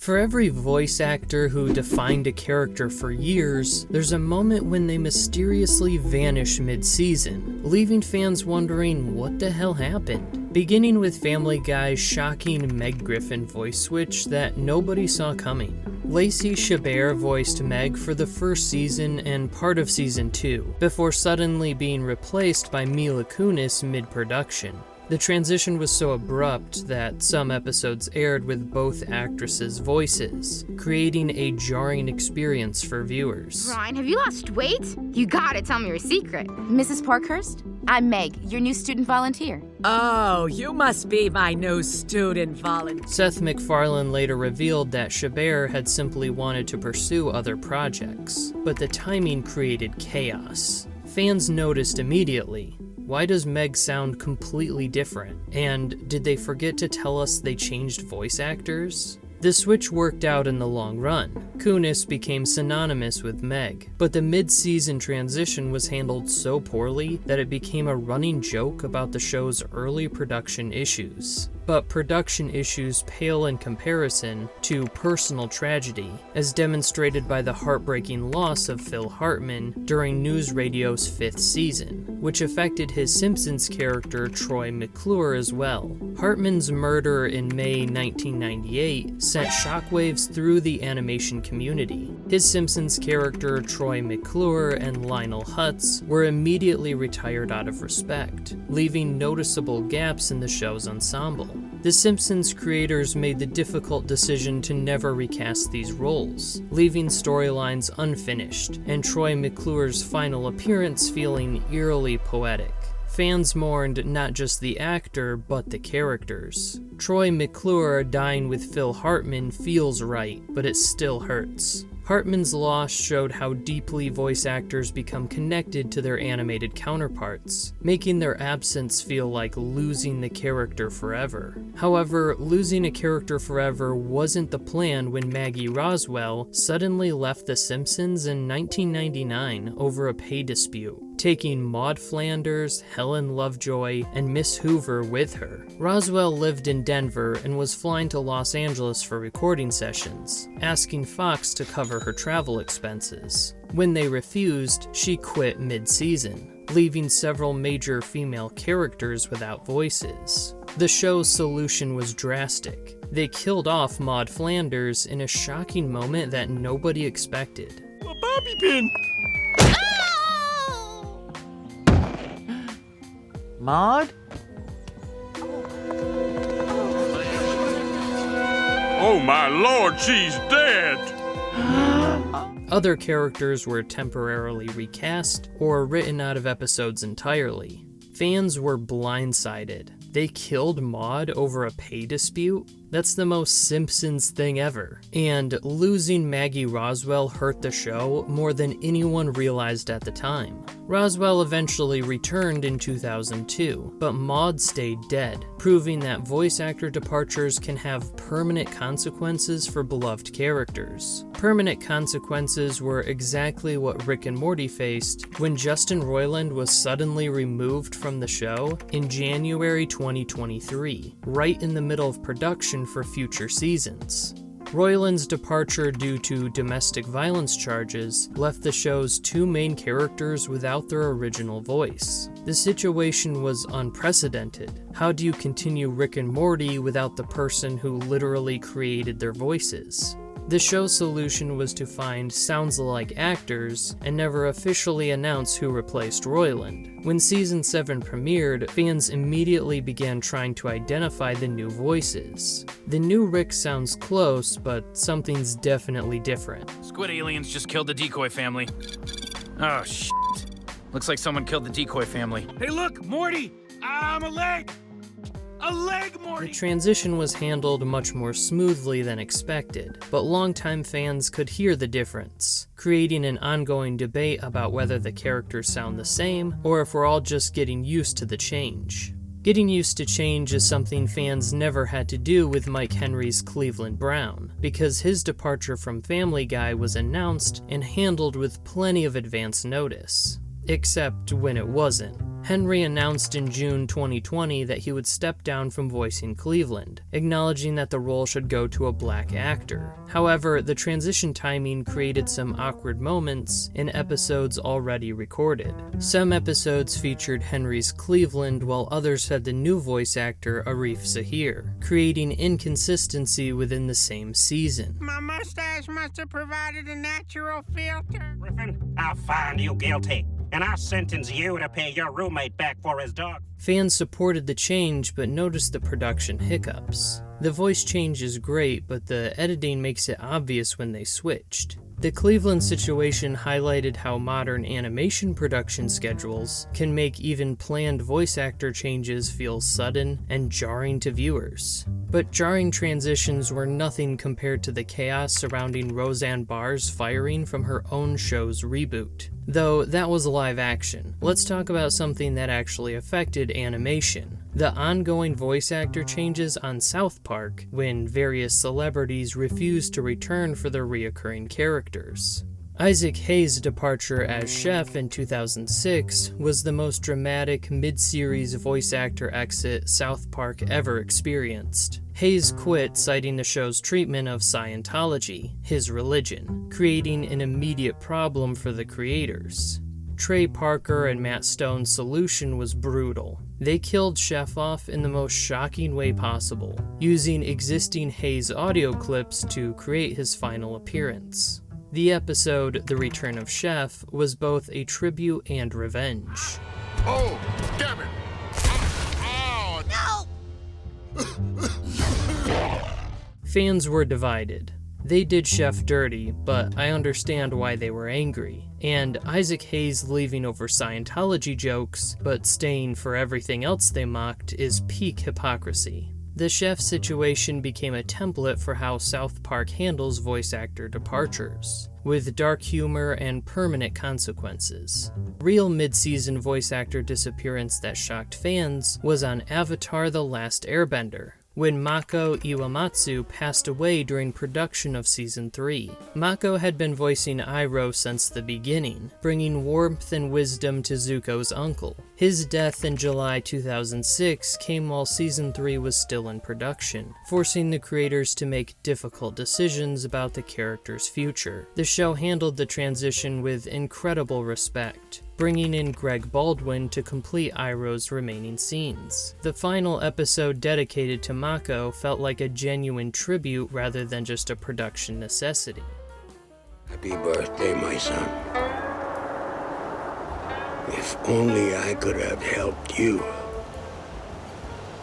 For every voice actor who defined a character for years, there's a moment when they mysteriously vanish mid-season, leaving fans wondering what the hell happened. Beginning with Family Guy's shocking Meg Griffin voice switch that nobody saw coming. Lacey Chabert voiced Meg for the first season and part of season 2, before suddenly being replaced by Mila Kunis mid-production. The transition was so abrupt that some episodes aired with both actresses' voices, creating a jarring experience for viewers. Ryan, have you lost weight? You gotta tell me your secret. Mrs. Parkhurst, I'm Meg, your new student volunteer. Oh, you must be my new student volunteer. Seth MacFarlane later revealed that Chabert had simply wanted to pursue other projects, but the timing created chaos. Fans noticed immediately. Why does Meg sound completely different? And did they forget to tell us they changed voice actors? The switch worked out in the long run. Kunis became synonymous with Meg, but the mid-season transition was handled so poorly that it became a running joke about the show's early production issues. But production issues pale in comparison to personal tragedy, as demonstrated by the heartbreaking loss of Phil Hartman during News Radio's 5th season, which affected his Simpsons character Troy McClure as well. Hartman's murder in May 1998 sent shockwaves through the animation community. His Simpsons character Troy McClure and Lionel Hutz were immediately retired out of respect, leaving noticeable gaps in the show's ensemble. The Simpsons creators made the difficult decision to never recast these roles, leaving storylines unfinished, and Troy McClure's final appearance feeling eerily poetic. Fans mourned not just the actor, but the characters. Troy McClure dying with Phil Hartman feels right, but it still hurts. Hartman's loss showed how deeply voice actors become connected to their animated counterparts, making their absence feel like losing the character forever. However, losing a character forever wasn't the plan when Maggie Roswell suddenly left The Simpsons in 1999 over a pay dispute, taking Maude Flanders, Helen Lovejoy, and Miss Hoover with her. Roswell lived in Denver and was flying to Los Angeles for recording sessions, asking Fox to cover her travel expenses. When they refused, she quit mid-season, leaving several major female characters without voices. The show's solution was drastic. They killed off Maude Flanders in a shocking moment that nobody expected. A bobby pin! Maude? Oh my lord, she's dead! Other characters were temporarily recast or written out of episodes entirely. Fans were blindsided. They killed Maude over a pay dispute? That's the most Simpsons thing ever. And losing Maggie Roswell hurt the show more than anyone realized at the time. Roswell eventually returned in 2002, but Maude stayed dead, proving that voice actor departures can have permanent consequences for beloved characters. Permanent consequences were exactly what Rick and Morty faced when Justin Roiland was suddenly removed from the show in January 2023, right in the middle of production for future seasons. Roiland's departure due to domestic violence charges left the show's two main characters without their original voice. The situation was unprecedented. How do you continue Rick and Morty without the person who literally created their voices? The show's solution was to find sounds-alike actors and never officially announce who replaced Roiland. When Season 7 premiered, fans immediately began trying to identify the new voices. The new Rick sounds close, but something's definitely different. Squid aliens just killed the decoy family. Oh, shit. Looks like someone killed the decoy family. Hey look, Morty! I'm a leg! A leg, Morty! The transition was handled much more smoothly than expected, but longtime fans could hear the difference, creating an ongoing debate about whether the characters sound the same, or if we're all just getting used to the change. Getting used to change is something fans never had to do with Mike Henry's Cleveland Brown, because his departure from Family Guy was announced and handled with plenty of advance notice. Except when it wasn't. Henry announced in June 2020 that he would step down from voicing Cleveland, acknowledging that the role should go to a black actor. However, the transition timing created some awkward moments in episodes already recorded. Some episodes featured Henry's Cleveland, while others had the new voice actor Arif Zahir, creating inconsistency within the same season. My mustache must have provided a natural filter. Griffin, I'll find you guilty, and I'll sentence you to pay your roommate back for his dog. Fans supported the change but noticed the production hiccups. The voice change is great, but the editing makes it obvious when they switched. The Cleveland situation highlighted how modern animation production schedules can make even planned voice actor changes feel sudden and jarring to viewers. But jarring transitions were nothing compared to the chaos surrounding Roseanne Barr's firing from her own show's reboot. Though that was live action, let's talk about something that actually affected animation. The ongoing voice actor changes on South Park when various celebrities refused to return for their reoccurring characters. Isaac Hayes' departure as Chef in 2006 was the most dramatic mid-series voice actor exit South Park ever experienced. Hayes quit, citing the show's treatment of Scientology, his religion, creating an immediate problem for the creators. Trey Parker and Matt Stone's solution was brutal. They killed Chef off in the most shocking way possible, using existing Hayes audio clips to create his final appearance. The episode, The Return of Chef, was both a tribute and revenge. Oh, damn it! Fans were divided. They did Chef dirty, but I understand why they were angry. And Isaac Hayes leaving over Scientology jokes, but staying for everything else they mocked, is peak hypocrisy. The Chef situation became a template for how South Park handles voice actor departures, with dark humor and permanent consequences. Real mid-season voice actor disappearance that shocked fans was on Avatar: The Last Airbender, when Mako Iwamatsu passed away during production of Season 3. Mako had been voicing Iroh since the beginning, bringing warmth and wisdom to Zuko's uncle. His death in July 2006 came while Season 3 was still in production, forcing the creators to make difficult decisions about the character's future. The show handled the transition with incredible respect, bringing in Greg Baldwin to complete Iroh's remaining scenes. The final episode dedicated to Mako felt like a genuine tribute rather than just a production necessity. Happy birthday, my son. If only I could have helped you.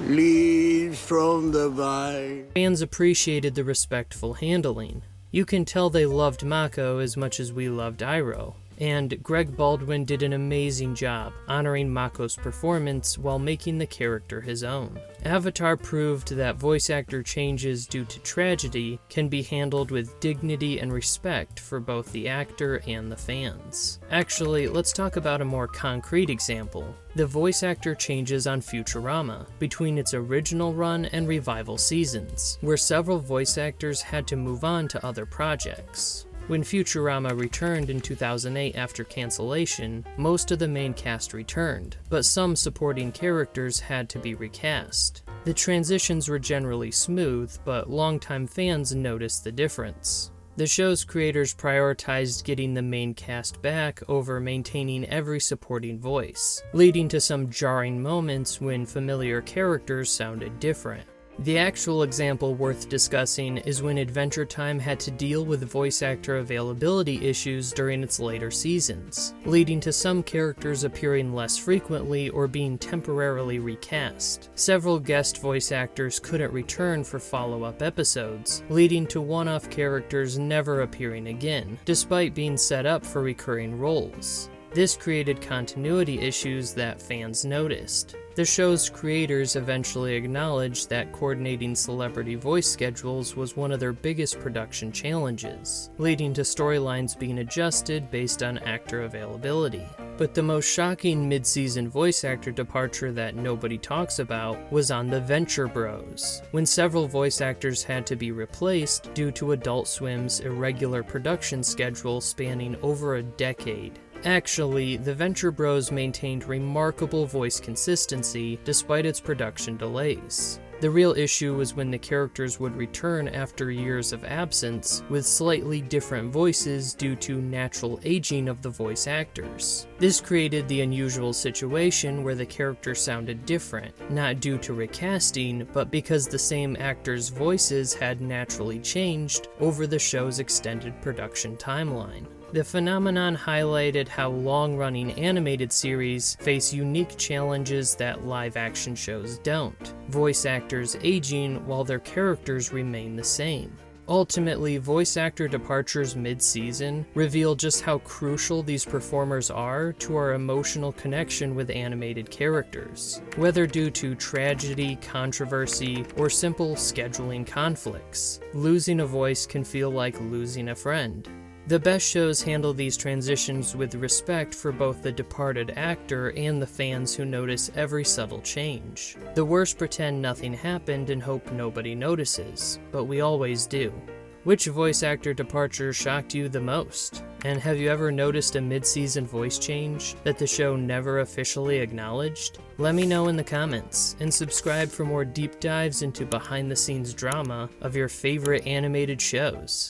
Leaves from the vine. Fans appreciated the respectful handling. You can tell they loved Mako as much as we loved Iroh. And Greg Baldwin did an amazing job honoring Mako's performance while making the character his own. Avatar proved that voice actor changes due to tragedy can be handled with dignity and respect for both the actor and the fans. Actually, let's talk about a more concrete example: the voice actor changes on Futurama between its original run and revival seasons, where several voice actors had to move on to other projects. When Futurama returned in 2008 after cancellation, most of the main cast returned, but some supporting characters had to be recast. The transitions were generally smooth, but longtime fans noticed the difference. The show's creators prioritized getting the main cast back over maintaining every supporting voice, leading to some jarring moments when familiar characters sounded different. The actual example worth discussing is when Adventure Time had to deal with voice actor availability issues during its later seasons, leading to some characters appearing less frequently or being temporarily recast. Several guest voice actors couldn't return for follow-up episodes, leading to one-off characters never appearing again, despite being set up for recurring roles. This created continuity issues that fans noticed. The show's creators eventually acknowledged that coordinating celebrity voice schedules was one of their biggest production challenges, leading to storylines being adjusted based on actor availability. But the most shocking mid-season voice actor departure that nobody talks about was on The Venture Bros, when several voice actors had to be replaced due to Adult Swim's irregular production schedule spanning over a decade. Actually, the Venture Bros maintained remarkable voice consistency despite its production delays. The real issue was when the characters would return after years of absence with slightly different voices due to natural aging of the voice actors. This created the unusual situation where the characters sounded different, not due to recasting, but because the same actors' voices had naturally changed over the show's extended production timeline. The phenomenon highlighted how long-running animated series face unique challenges that live-action shows don't. Voice actors aging while their characters remain the same. Ultimately, voice actor departures mid-season reveal just how crucial these performers are to our emotional connection with animated characters, whether due to tragedy, controversy, or simple scheduling conflicts. Losing a voice can feel like losing a friend. The best shows handle these transitions with respect for both the departed actor and the fans who notice every subtle change. The worst pretend nothing happened and hope nobody notices, but we always do. Which voice actor departure shocked you the most? And have you ever noticed a mid-season voice change that the show never officially acknowledged? Let me know in the comments, and subscribe for more deep dives into behind-the-scenes drama of your favorite animated shows.